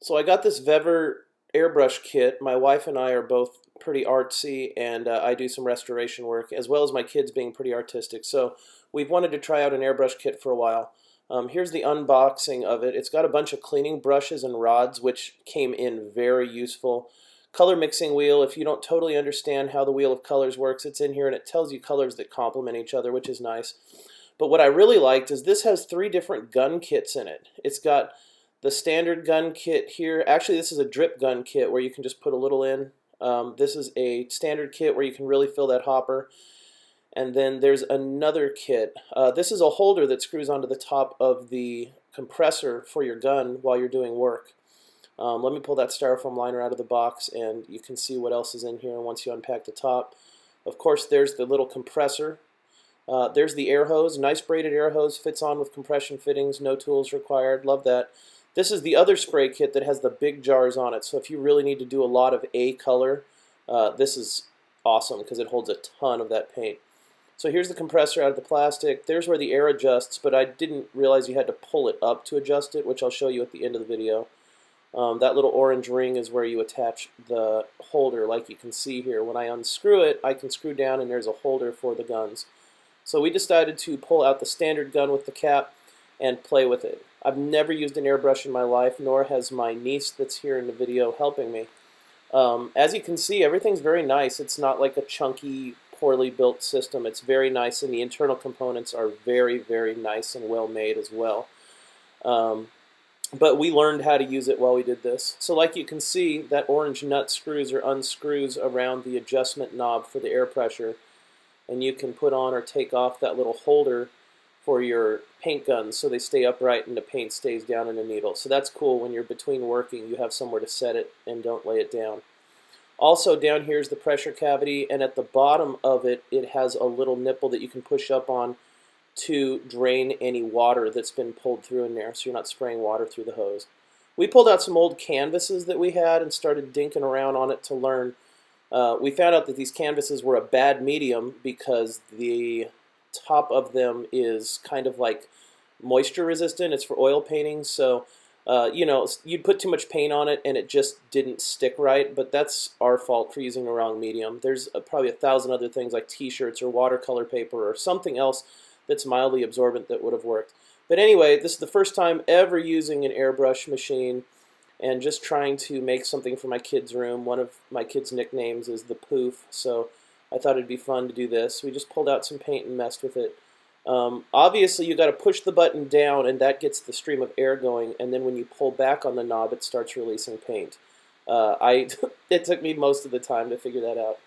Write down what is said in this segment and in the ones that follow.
So I got this VEVOR airbrush kit. My wife and I are both pretty artsy, and I do some restoration work, as well as my kids being pretty artistic. So we've wanted to try out an airbrush kit for a while. Here's the unboxing of it. It's got a bunch of cleaning brushes and rods, which came in very useful. Color mixing wheel. If you don't totally understand how the wheel of colors works, it's in here, and it tells you colors that complement each other, which is nice. But what I really liked is this has 3 different gun kits in it. It's got the standard gun kit here. Actually, this is a drip gun kit where you can just put a little in. This is a standard kit where you can really fill that hopper. And then there's another kit. This is a holder that screws onto the top of the compressor for your gun while you're doing work. Let me pull that styrofoam liner out of the box and you can see what else is in here once you unpack the top. Of course, there's the little compressor. There's the air hose. Nice braided air hose, fits on with compression fittings, no tools required. Love that. This is the other spray kit that has the big jars on it, so if you really need to do a lot of A color, this is awesome because it holds a ton of that paint. So here's the compressor out of the plastic. There's where the air adjusts, but I didn't realize you had to pull it up to adjust it, which I'll show you at the end of the video. That little orange ring is where you attach the holder, like you can see here. When I unscrew it, I can screw down and there's a holder for the guns. So we decided to pull out the standard gun with the cap and play with it. I've never used an airbrush in my life, nor has my niece that's here in the video helping me. As you can see, everything's very nice. It's not like a chunky, poorly built system. It's very nice, and the internal components are very, very nice and well made as well. But we learned how to use it while we did this. So like you can see, that orange nut screws or unscrews around the adjustment knob for the air pressure, and you can put on or take off that little holder for your paint guns so they stay upright and the paint stays down in the needle. So that's cool. When you're between working, you have somewhere to set it and don't lay it down. Also down here is the pressure cavity, and at the bottom of it, it has a little nipple that you can push up on to drain any water that's been pulled through in there, so you're not spraying water through the hose. We pulled out some old canvases that we had and started dinking around on it to learn. We found out that these canvases were a bad medium because the top of them is kind of like moisture resistant. It's for oil painting, so you know, you'd put too much paint on it and it just didn't stick right, but that's our fault for using the wrong medium. There's probably 1,000 other things like t-shirts or watercolor paper or something else that's mildly absorbent that would have worked. But anyway, this is the first time ever using an airbrush machine and just trying to make something for my kids' room. One of my kids' nicknames is the Poof, so I thought it'd be fun to do this. We just pulled out some paint and messed with it. Obviously, you got to push the button down, and that gets the stream of air going. And then when you pull back on the knob, it starts releasing paint. It took me most of the time to figure that out.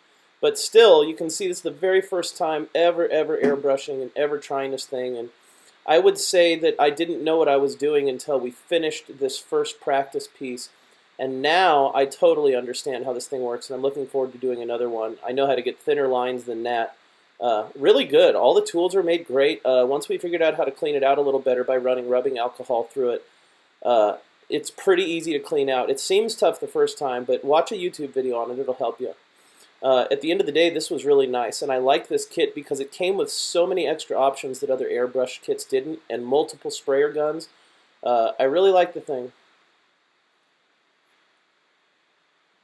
But still, you can see this is the very first time ever airbrushing and ever trying this thing. And I would say that I didn't know what I was doing until we finished this first practice piece. And now I totally understand how this thing works, and I'm looking forward to doing another one. I know how to get thinner lines than that. Really good. All the tools are made great. Once we figured out how to clean it out a little better by running rubbing alcohol through it, it's pretty easy to clean out. It seems tough the first time, but watch a YouTube video on it. It'll help you. At the end of the day, this was really nice, and I like this kit because it came with so many extra options that other airbrush kits didn't, and multiple sprayer guns. I really like the thing.